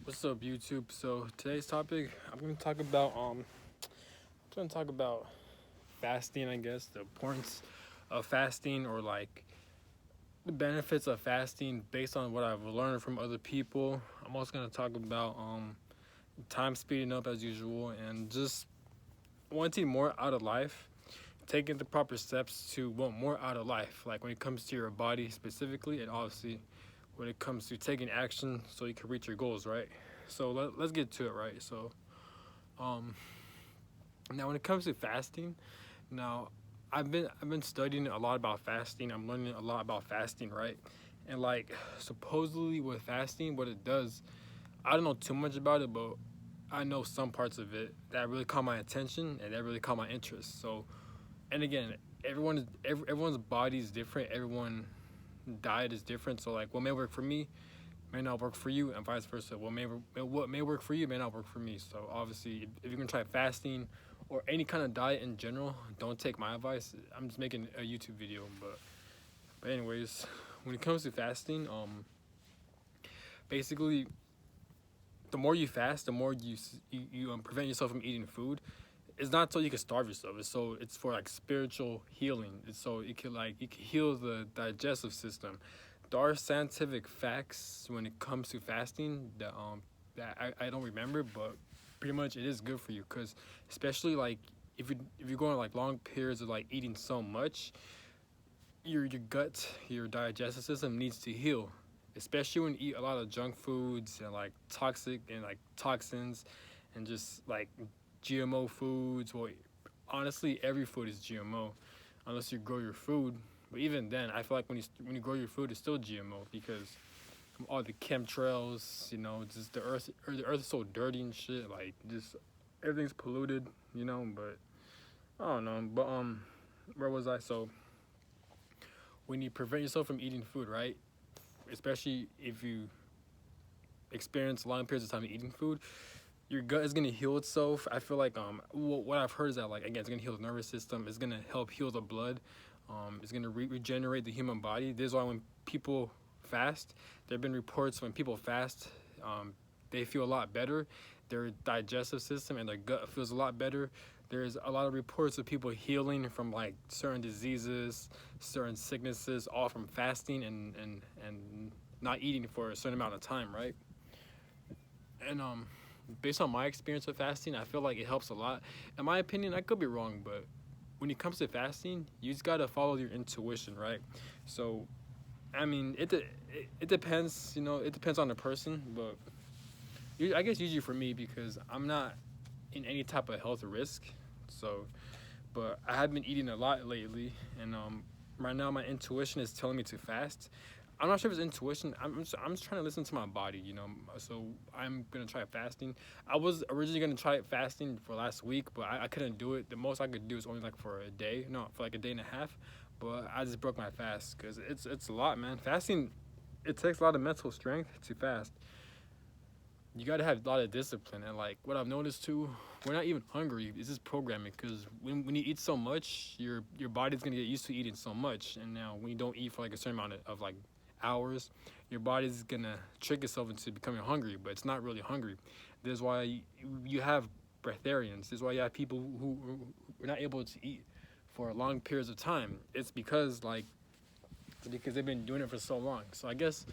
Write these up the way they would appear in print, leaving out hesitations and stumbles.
What's up, YouTube? So today's topic, I'm gonna talk about fasting. I guess the importance of fasting, or like the benefits of fasting, based on what I've learned from other people. I'm also gonna talk about time speeding up as usual, and just wanting more out of life, taking the proper steps to want more out of life. Like when it comes to your body specifically, and obviously when it comes to taking action so you can reach your goals, right? So let's get to it, right? So um now when it comes to fasting, now I've been studying a lot about fasting. I'm learning a lot about fasting, right? And like supposedly with fasting, what it does, I don't know too much about it, but I know some parts of it that really caught my attention and that really caught my interest. So, and again, everyone's body is different. Everyone diet is different. So like what may work for me may not work for you, and vice versa. What may work for you may not work for me. So obviously, if you're gonna try fasting or any kind of diet in general, don't take my advice. I'm just making a YouTube video, but anyways, when it comes to fasting, basically, the more you fast, the more you prevent yourself from eating food. It's not so you can starve yourself. It's for like spiritual healing. It's so it can heal the digestive system. There are scientific facts when it comes to fasting that I don't remember, but pretty much it is good for you, because especially like if you're going like long periods of like eating so much, your gut, your digestive system needs to heal, especially when you eat a lot of junk foods and like toxic and like toxins and just like GMO foods. Well, honestly, every food is GMO unless you grow your food. But even then, I feel like when you grow your food, it's still GMO, because all the chemtrails, just the earth is so dirty and shit. Like just everything's polluted, But I don't know. But where was I? So when you prevent yourself from eating food, right? Especially if you experience long periods of time eating food, your gut is gonna heal itself. I feel like what I've heard is that, like, again, it's gonna heal the nervous system. It's gonna help heal the blood. It's gonna regenerate the human body. This is why when people fast, there have been reports when people fast, they feel a lot better. Their digestive system and their gut feels a lot better. There's a lot of reports of people healing from like certain diseases, certain sicknesses, all from fasting and not eating for a certain amount of time, right? And based on my experience with fasting, I feel like it helps a lot. In my opinion, I could be wrong, but when it comes to fasting, you just gotta follow your intuition, right? So, I mean, it depends, it depends on the person, but I guess usually for me, because I'm not in any type of health risk, so, but I have been eating a lot lately, and right now my intuition is telling me to fast. I'm not sure if it's intuition. I'm just trying to listen to my body. So I'm gonna try fasting. I was originally gonna try fasting for last week, but I couldn't do it. The most I could do is only like for a day, no, for like a day and a half. But I just broke my fast because it's a lot, man. Fasting, it takes a lot of mental strength to fast. You gotta have a lot of discipline, and like what I've noticed too, we're not even hungry. It's just programming, because when you eat so much, your body's gonna get used to eating so much, and now when you don't eat for like a certain amount of like hours, your body's gonna trick itself into becoming hungry, but it's not really hungry. This is why you have breatharians. This is why you have people who are not able to eat for long periods of time. It's because they've been doing it for so long. So I guess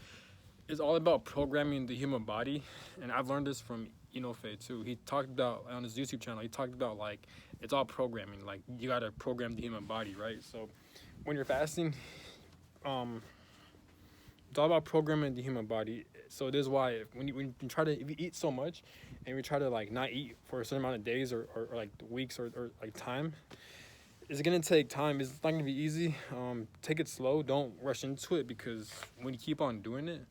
it's all about programming the human body, and I've learned this from Inofe too. He talked about on his YouTube channel. He talked about like it's all programming. Like you gotta program the human body, right? So when you're fasting, um, it's all about programming the human body. So this is why if you eat so much, and we try to like not eat for a certain amount of days or like weeks or like time, it's gonna take time. It's not gonna be easy. Take it slow. Don't rush into it, because when you keep on doing it,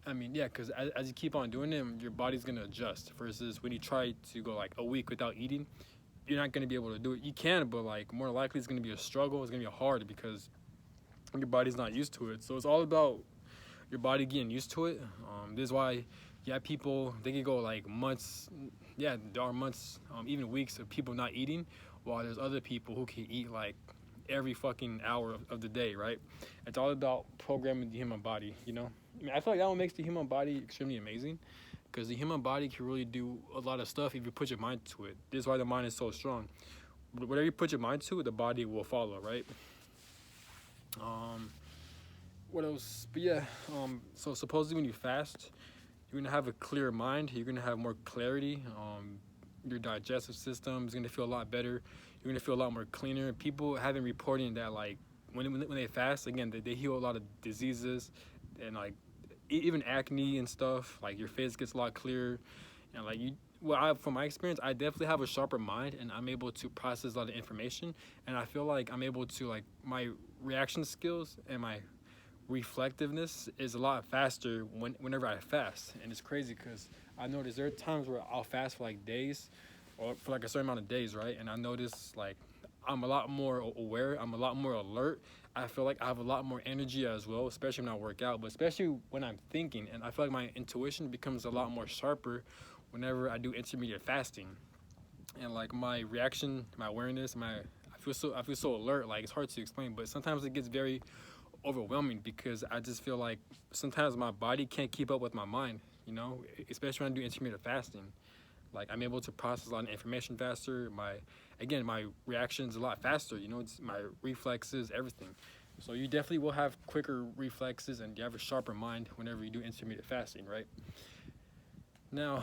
I mean, yeah, because as you keep on doing it, your body's gonna adjust. Versus when you try to go like a week without eating, you're not gonna be able to do it. You can, but like more likely it's gonna be a struggle. It's gonna be hard because your body's not used to it. So it's all about your body getting used to it. This is why, yeah, people, they can go like months. Yeah, there are months, even weeks of people not eating, while there's other people who can eat like every fucking hour of the day, right? It's all about programming the human body. I mean, I feel like that what makes the human body extremely amazing, because the human body can really do a lot of stuff if you put your mind to it. This is why the mind is so strong. Whatever you put your mind to, the body will follow, right? Um, what else? But yeah, so supposedly when you fast, you're gonna have a clearer mind. You're gonna have more clarity. Your digestive system is gonna feel a lot better. You're gonna feel a lot more cleaner. People have been reporting that like when they fast, again, they heal a lot of diseases, and like even acne and stuff. Like your face gets a lot clearer, and like you. Well, from my experience, I definitely have a sharper mind, and I'm able to process a lot of information. And I feel like I'm able to like my reaction skills and my reflectiveness is a lot faster whenever I fast. And it's crazy because I notice there are times where I'll fast for like days or for like a certain amount of days, right? And I notice like I'm a lot more aware, I'm a lot more alert. I feel like I have a lot more energy as well, especially when I work out, but especially when I'm thinking. And I feel like my intuition becomes a lot more sharper whenever I do intermediate fasting. And like my reaction, my awareness, I feel so alert. Like it's hard to explain, but sometimes it gets very overwhelming because I just feel like sometimes my body can't keep up with my mind, you know, especially when I do intermittent fasting. Like I'm able to process a lot of information faster. My reactions a lot faster, you know, it's my reflexes, everything. So you definitely will have quicker reflexes and you have a sharper mind whenever you do intermittent fasting, right? Now,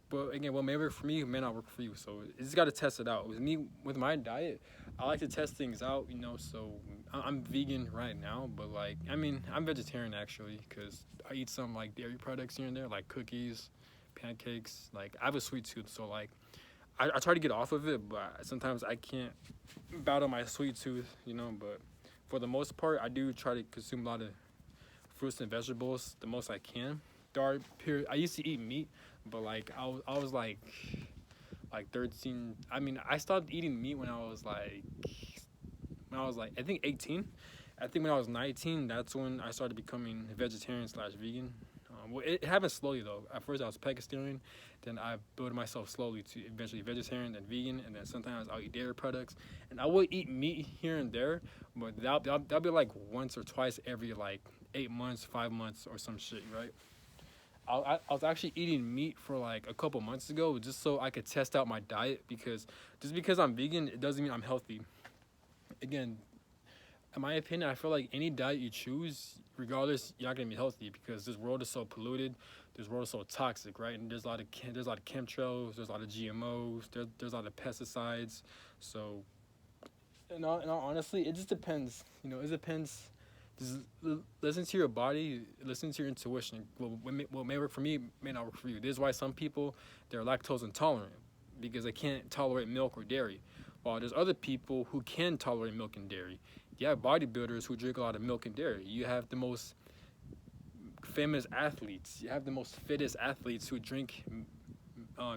but again, what may work for me may not work for you. So you just got to test it out. With me, with my diet, I like to test things out, you know. So I'm vegan right now, but like, I mean, I'm vegetarian actually, because I eat some like dairy products here and there, like cookies, pancakes. Like I have a sweet tooth, so like I try to get off of it, but sometimes I can't battle my sweet tooth, you know. But for the most part, I do try to consume a lot of fruits and vegetables the most I can. I used to eat meat, but like I was like 13. I mean, I stopped eating meat when I was like I think 18. I think when I was 19, that's when I started becoming vegetarian slash vegan. Well, it happened slowly though. At first I was pescatarian, then I built myself slowly to eventually vegetarian, then vegan, and then sometimes I'll eat dairy products. And I will eat meat here and there, but that'll be like once or twice every like 8 months, 5 months, or some shit, right? I was actually eating meat for like a couple months ago just so I could test out my diet, because just because I'm vegan, it doesn't mean I'm healthy. Again, in my opinion, I feel like any diet you choose, regardless, you're not gonna be healthy because this world is so polluted. This world is so toxic, right? And there's a lot of chemtrails, there's a lot of GMOs, there's a lot of pesticides. So, honestly, it just depends. You know, it depends. Just listen to your body, listen to your intuition. What may work for me may not work for you. This is why some people they're lactose intolerant because they can't tolerate milk or dairy, while there's other people who can tolerate milk and dairy. You have bodybuilders who drink a lot of milk and dairy. You have the most famous athletes. You have the most fittest athletes who drink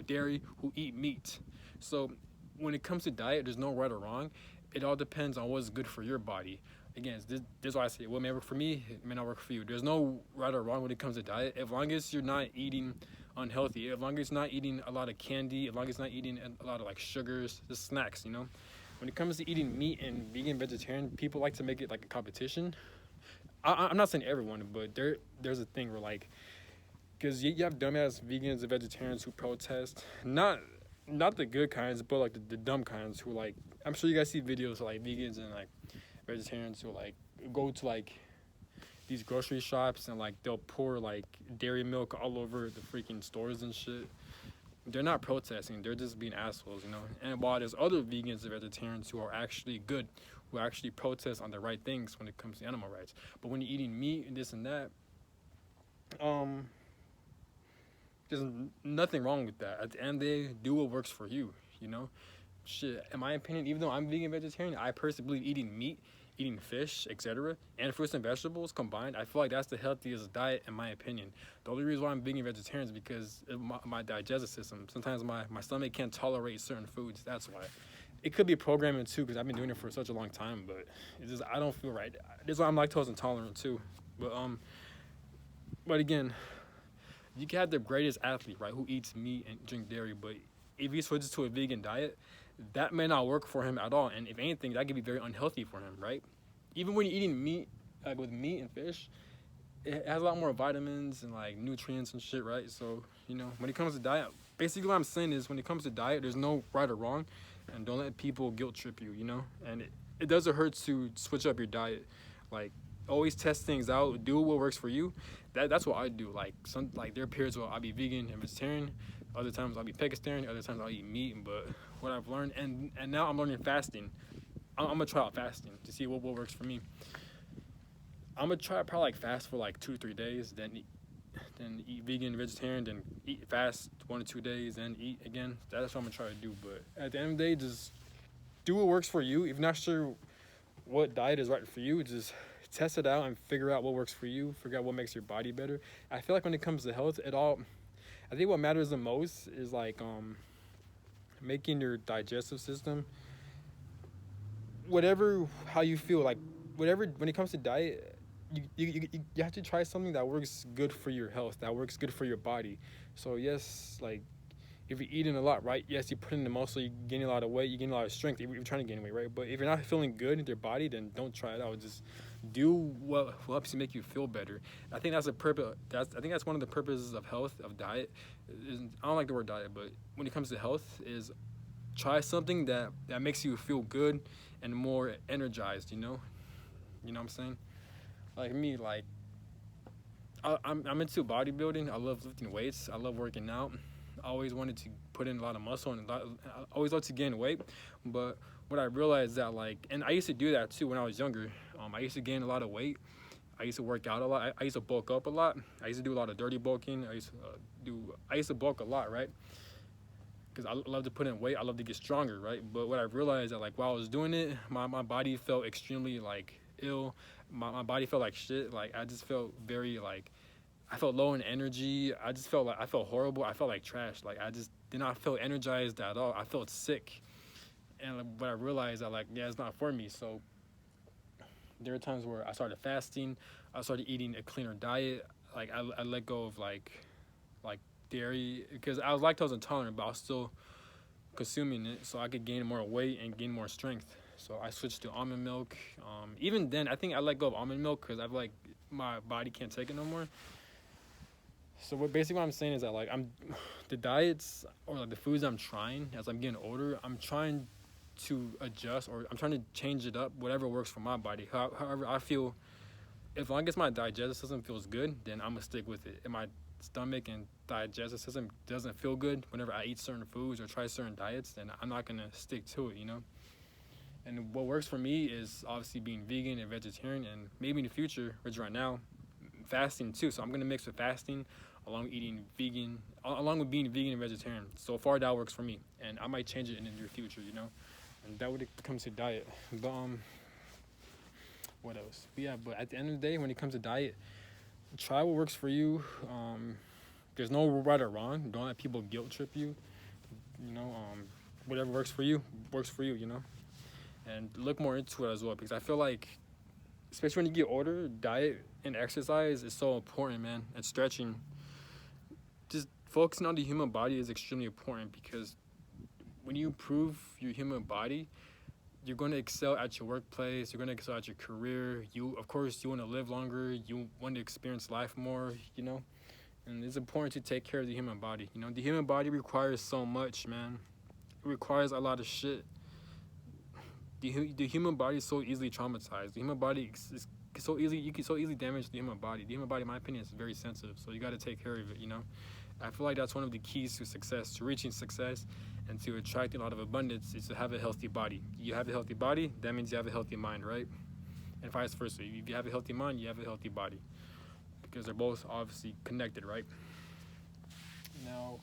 dairy, who eat meat. So when it comes to diet, there's no right or wrong. It all depends on what's good for your body. Again, this is why I say what may work for me, it may not work for you. There's no right or wrong when it comes to diet. As long as you're not eating unhealthy, as long as you're not eating a lot of candy, as long as you're not eating a lot of like sugars, just snacks, you know. When it comes to eating meat and vegan, vegetarian, people like to make it like a competition. I'm not saying everyone, but there's a thing where like, because you have dumbass vegans and vegetarians who protest, not the good kinds, but like the dumb kinds who like, I'm sure you guys see videos of like vegans and like vegetarians who like go to like these grocery shops and like they'll pour like dairy milk all over the freaking stores and shit. They're not protesting, they're just being assholes, you know. And while there's other vegans and vegetarians who are actually good, who actually protest on the right things when it comes to animal rights. But when you're eating meat and this and that, there's nothing wrong with that. At the end of the day, do what works for you, you know. Shit, in my opinion, even though I'm vegan vegetarian, I personally believe eating meat, eating fish, etc., and fruits and vegetables combined, I feel like that's the healthiest diet in my opinion. The only reason why I'm vegan vegetarian is because of my digestive system. Sometimes my stomach can't tolerate certain foods. That's why. It could be programming too, because I've been doing it for such a long time, but it's just I don't feel right. This is why I'm lactose intolerant too. But again, you can have the greatest athlete, right, who eats meat and drink dairy, but if he switches to a vegan diet, that may not work for him at all. And if anything, that could be very unhealthy for him, right? Even when you're eating meat, like with meat and fish, it has a lot more vitamins and like nutrients and shit, right? So when it comes to diet, basically what I'm saying is when it comes to diet, there's no right or wrong, and don't let people guilt trip you, And it doesn't hurt to switch up your diet, like always test things out, do what works for you. That's what I do. Like there are periods where I'll be vegan and vegetarian, other times I'll be pescatarian, other times I'll eat meat. But what I've learned, and now I'm learning fasting. I'm gonna try out fasting to see what works for me. I'm gonna try probably like fast for like 2 or 3 days, then eat vegan, vegetarian, then eat fast 1 or 2 days, then eat again. That's what I'm gonna try to do. But at the end of the day, just do what works for you. If you're not sure what diet is right for you, just test it out and figure out what works for you. Figure out what makes your body better. I feel like when it comes to health, I think what matters the most is like making your digestive system whatever how you feel like whatever when it comes to diet. You have to try something that works good for your health, that works good for your body. So yes, like if you're eating a lot, right? Yes, you put in the muscle, you gain a lot of weight, you gain a lot of strength. If you're trying to gain weight, right? But if you're not feeling good in your body, then don't try it out. Just do what helps you make you feel better. I think that's a purpose. I think that's one of the purposes of health, of diet. I don't like the word diet, but when it comes to health, is try something that makes you feel good and more energized. You know what I'm saying? Like me, like I'm into bodybuilding. I love lifting weights. I love working out. I always wanted to put in a lot of muscle and I always love to gain weight. But what I realized that and I used to do that too when I was younger. I used to gain a lot of weight. I used to work out a lot. I used to bulk up a lot. I used to do a lot of dirty bulking. I used to bulk a lot, right? Because I love to put in weight. I love to get stronger, right? But what I realized that while I was doing it, my body felt extremely ill. My body felt like shit. I just felt very I felt low in energy. I just felt I felt horrible. I felt like trash. I just did not feel energized at all. I felt sick. And what I realized that yeah, it's not for me. So there were times where I started fasting. I started eating a cleaner diet. I let go of like dairy because I was lactose intolerant, but I was still consuming it so I could gain more weight and gain more strength. So I switched to almond milk. Even then, I think I let go of almond milk because I've my body can't take it no more. So what I'm saying is that I'm the diets or the foods I'm trying as I'm getting older, I'm trying to adjust or I'm trying to change it up, whatever works for my body. However I feel, as long as my digestive system feels good, then I'm gonna stick with it. If my stomach and digestive system doesn't feel good whenever I eat certain foods or try certain diets, then I'm not gonna stick to it, And what works for me is obviously being vegan and vegetarian, and maybe in the future, which right now, fasting too. So I'm gonna mix with fasting along with along with being vegan and vegetarian. So far that works for me, and I might change it in the near future, And that when it comes to diet. But what else? But yeah, but at the end of the day, when it comes to diet, try what works for you. There's no right or wrong. Don't let people guilt trip you. Whatever works for you, And look more into it as well, because I feel like, especially when you get older, diet and exercise is so important, man. And stretching. Just focusing on the human body is extremely important because when you improve your human body, you're going to excel at your workplace. You're going to excel at your career. Of course, you want to live longer. You want to experience life more, And it's important to take care of the human body. The human body requires so much, man. It requires a lot of shit. The human body is so easily traumatized. The human body is you can so easily damage the human body. The human body, in my opinion, is very sensitive. So you got to take care of it, I feel like that's one of the keys to success, to reaching success, and to attracting a lot of abundance is to have a healthy body. You have a healthy body, that means you have a healthy mind, right? And vice versa. If you have a healthy mind, you have a healthy body. Because they're both obviously connected, right? Now,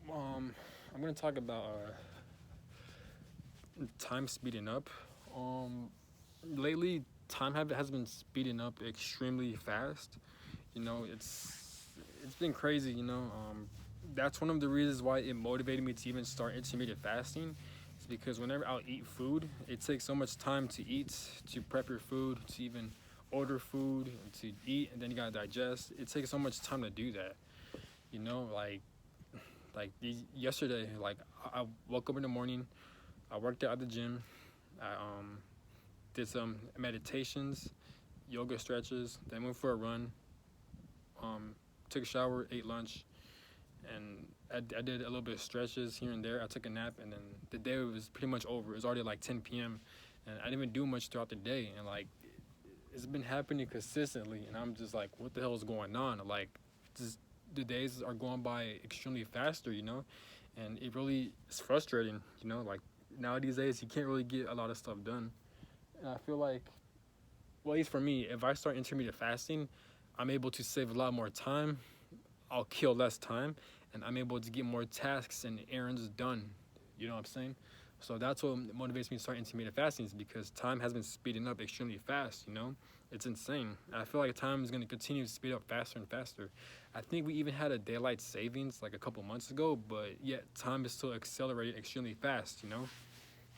I'm going to talk about time speeding up. Lately, time has been speeding up extremely fast. It's been crazy, That's one of the reasons why it motivated me to even start intermittent fasting. It's because whenever I'll eat food, it takes so much time to eat, to prep your food, to even order food, to eat, and then you gotta digest. It takes so much time to do that, yesterday, I woke up in the morning, I worked out at the gym, I did some meditations, yoga stretches, then went for a run, took a shower, ate lunch, and I did a little bit of stretches here and there. I took a nap, and then the day was pretty much over. It was already like 10 p.m., and I didn't even do much throughout the day. And like, it's been happening consistently, and I'm just like, what the hell is going on? Like, just the days are going by extremely faster, and it really is frustrating, Like now these days, you can't really get a lot of stuff done, and I feel like, well, at least for me, if I start intermittent fasting, I'm able to save a lot more time. I'll kill less time, and I'm able to get more tasks and errands done. You know what I'm saying? So that's what motivates me to start intermittent fasting, is because time has been speeding up extremely fast. It's insane. I feel like time is going to continue to speed up faster and faster. I think we even had a daylight savings like a couple months ago, but yet time is still accelerating extremely fast.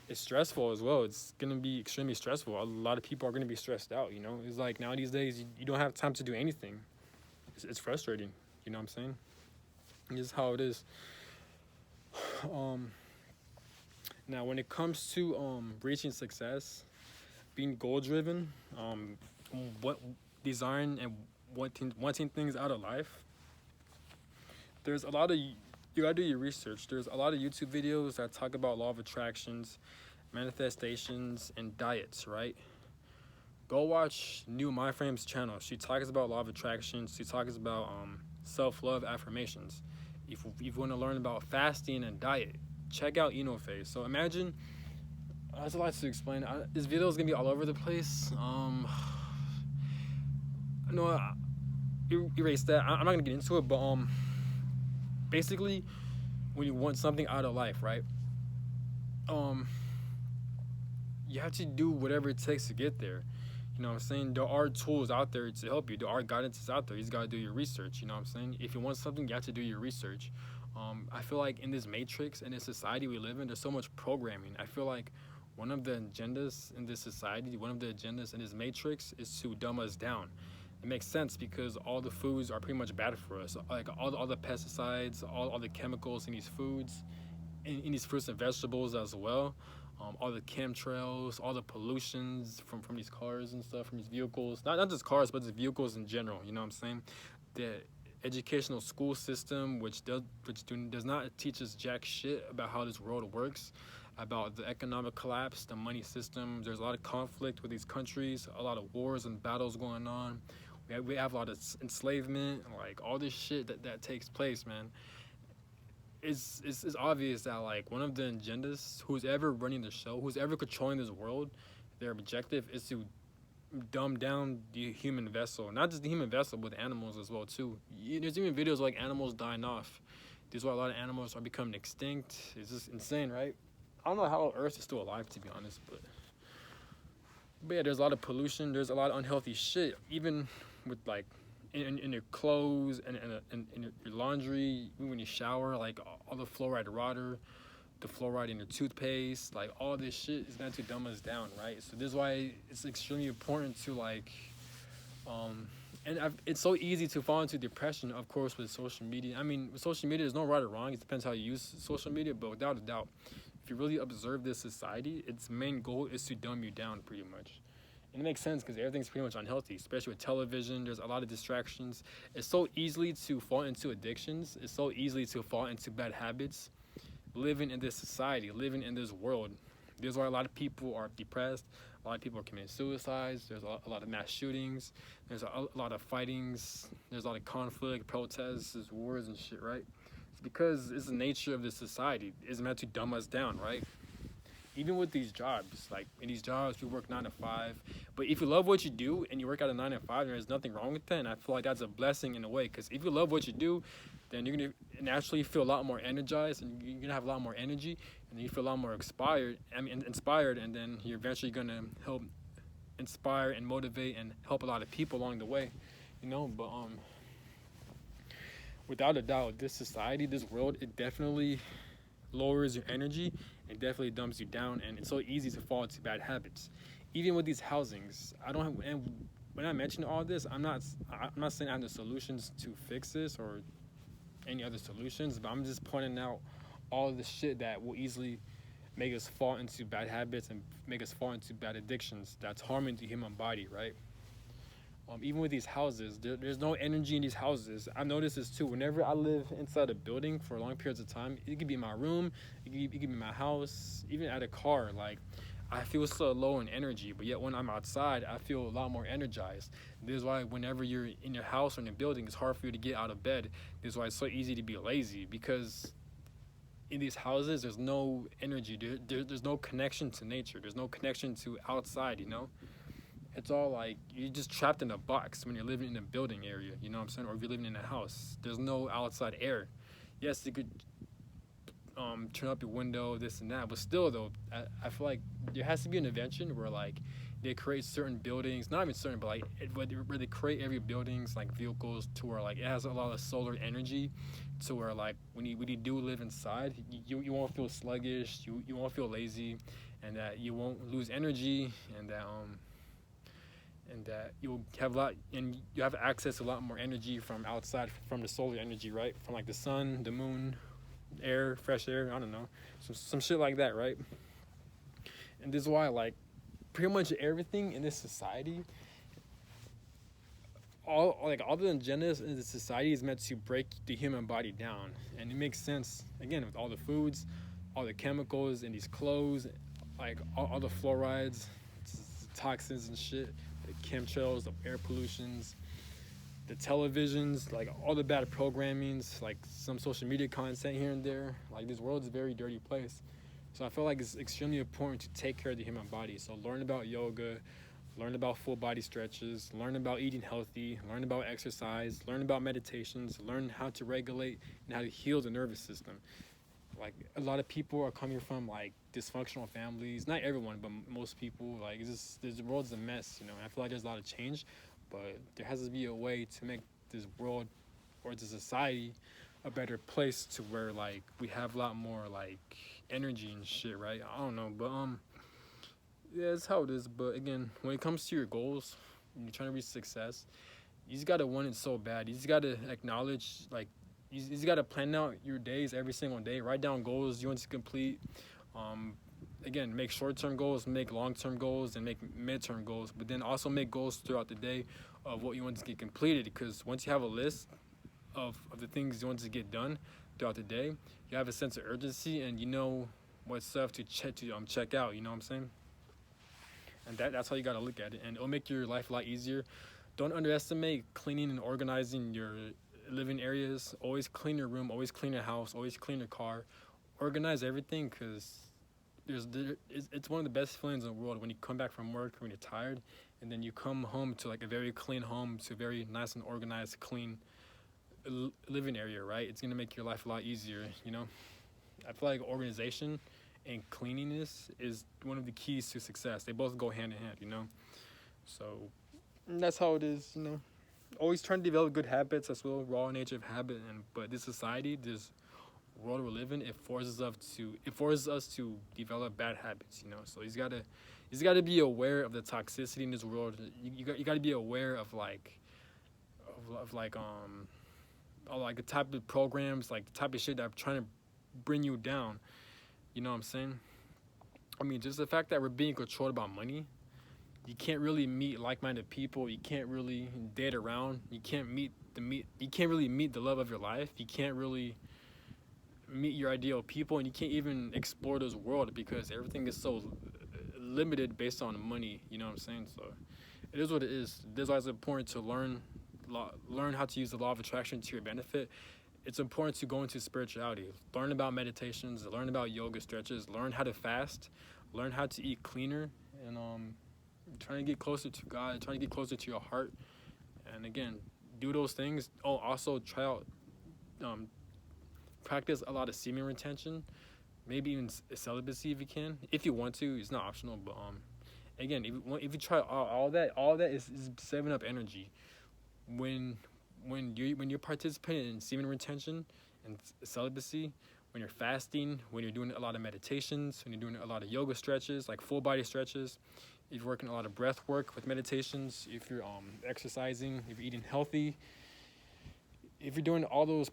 It's stressful as well. It's going to be extremely stressful. A lot of people are going to be stressed out. It's like now these days you don't have time to do anything. It's frustrating. You know what I'm saying? This is how it is. Now, when it comes to reaching success, being goal driven, what design and wanting things out of life, there's a lot of, you gotta do your research. There's a lot of YouTube videos that talk about law of attractions, manifestations, and diets, right? Go watch New My Frame's channel. She talks about law of attraction. She talks about self-love affirmations. If you want to learn about fasting and diet, check out Enophase. So imagine, there's a lot to explain. This video is gonna be all over the place. No, erase that. I'm not gonna get into it, but basically, when you want something out of life, right? You have to do whatever it takes to get there. You know what I'm saying? There are tools out there to help you. There are guidances out there. You just gotta do your research. You know what I'm saying? If you want something, you have to do your research. I feel like in this matrix, in this society we live in, there's so much programming. I feel like one of the agendas in this society, one of the agendas in this matrix is to dumb us down. It makes sense because all the foods are pretty much bad for us. Like all the pesticides, all the chemicals in these foods, in these fruits and vegetables as well. All the chemtrails, all the pollutions from these cars and stuff, from these vehicles. Not just cars, but the vehicles in general. You know what I'm saying? The educational school system, which does not teach us jack shit about how this world works, about the economic collapse, the money system. There's a lot of conflict with these countries, a lot of wars and battles going on. We have a lot of enslavement, like all this shit that takes place, man. It's obvious that like one of the agendas, who's ever running the show, who's ever controlling this world, their objective is to dumb down the human vessel. Not just the human vessel, but the animals as well too. There's even videos like animals dying off. This is why a lot of animals are becoming extinct. It's just insane, right? I don't know how Earth is still alive, to be honest, but yeah, there's a lot of pollution. There's a lot of unhealthy shit, even with like in your clothes and in your laundry, when you shower, like all the fluoride water, the fluoride in your toothpaste, like all this shit is meant to dumb us down, right? So this is why it's extremely important to like, it's so easy to fall into depression, of course, with social media. I mean, with social media, there's no right or wrong. It depends how you use social media, but without a doubt, if you really observe this society, its main goal is to dumb you down, pretty much. And it makes sense because everything's pretty much unhealthy, especially with television. There's a lot of distractions. It's so easily to fall into addictions. It's so easily to fall into bad habits. Living in this society, living in this world, there's why a lot of people are depressed. A lot of people are committing suicides. There's a lot of mass shootings. There's a lot of fightings. There's a lot of conflict, protests, there's wars and shit, right? It's because it's the nature of this society. It's meant to dumb us down, right? Even with these jobs, like in these jobs, you work 9 to 5. But if you love what you do and you work out a 9 to 5, there's nothing wrong with that. And I feel like that's a blessing in a way, because if you love what you do, then you're gonna naturally feel a lot more energized, and you're gonna have a lot more energy, and you feel a lot more inspired. And then you're eventually gonna help inspire and motivate and help a lot of people along the way, But without a doubt, this society, this world, it definitely lowers your energy. It definitely dumps you down, and it's so easy to fall into bad habits. Even with these housings, and when I mention all this, I'm not saying I have the solutions to fix this or any other solutions, but I'm just pointing out all the shit that will easily make us fall into bad habits and make us fall into bad addictions that's harming the human body, right? Even with these houses, there's no energy in these houses. I noticed this too. Whenever I live inside a building for long periods of time, it could be my room, it could be my house, even at a car. Like, I feel so low in energy, but yet when I'm outside, I feel a lot more energized. This is why whenever you're in your house or in a building, it's hard for you to get out of bed. This is why it's so easy to be lazy, because in these houses, there's no energy. There's no connection to nature. There's no connection to outside, you know? It's all like you're just trapped in a box when you're living in a building area, you know what I'm saying? Or if you're living in a house, there's no outside air. Yes, you could turn up your window, this and that, but still though, I feel like there has to be an invention where like they create certain buildings, not even certain, but like where they create every buildings like vehicles to where like it has a lot of solar energy, to where like when you do live inside, you won't feel sluggish, you won't feel lazy, and that you won't lose energy, and that you'll have a lot, and you have access to a lot more energy from outside, from the solar energy, right? From like the sun, the moon, air, fresh air, I don't know, some shit like that, right? And this is why like pretty much everything in this society, all the agendas in the society is meant to break the human body down, and it makes sense again with all the foods, all the chemicals in these clothes, like all the fluorides, toxins and shit, the chemtrails, the air pollutions, the televisions, like all the bad programmings, like some social media content here and there. Like this world is a very dirty place. So I feel like it's extremely important to take care of the human body. So learn about yoga, learn about full body stretches, learn about eating healthy, learn about exercise, learn about meditations, learn how to regulate and how to heal the nervous system. Like a lot of people are coming from like dysfunctional families, not everyone, but most people. Like it's just, this world's a mess, you know, and I feel like there's a lot of change, but there has to be a way to make this world or the society a better place, to where like we have a lot more like energy and shit, right? I don't know, but yeah, it's how it is. But again, when it comes to your goals and you're trying to reach success, you just gotta want it so bad. You just gotta acknowledge, like, you just gotta plan out your days every single day. Write down goals you want to complete. Um, Again, make short-term goals, make long-term goals, and make mid-term goals. But then also make goals throughout the day of what you want to get completed. Because once you have a list of the things you want to get done throughout the day, you have a sense of urgency, and you know what stuff to check out. You know what I'm saying? And that's how you gotta look at it, and it'll make your life a lot easier. Don't underestimate cleaning and organizing your living areas. Always clean your room, always clean your house, always clean your car. Organize everything, because it's one of the best feelings in the world when you come back from work, when you're tired, and then you come home to like a very clean home, to a very nice and organized, clean living area, right? It's gonna make your life a lot easier, you know? I feel like organization and cleanliness is one of the keys to success. They both go hand in hand, you know? So that's how it is, you know? Always trying to develop good habits as well, raw nature of habit, and but this society, this world we live in, it forces us to develop bad habits, you know? So you just gotta be aware of the toxicity in this world. You got to be aware of like like the type of programs, like the type of shit that are trying to bring you down. You know what I'm saying? I mean, just the fact that we're being controlled about money, you can't really meet like-minded people. You can't really date around. You can't really meet the love of your life. You can't really meet your ideal people, and you can't even explore this world because everything is so limited based on money. You know what I'm saying? So it is what it is. This is why it's important to learn how to use the law of attraction to your benefit. It's important to go into spirituality, learn about meditations, learn about yoga stretches, learn how to fast, learn how to eat cleaner, and trying to get closer to God, trying to get closer to your heart. And again, do those things. Oh, also try out, practice a lot of semen retention, maybe even celibacy if you can, if you want to. It's not optional, but again, if you try all that is saving up energy. When you're participating in semen retention and celibacy, when you're fasting, when you're doing a lot of meditations, when you're doing a lot of yoga stretches, like full body stretches, if you're working a lot of breath work with meditations, if you're exercising, if you're eating healthy, if you're doing all those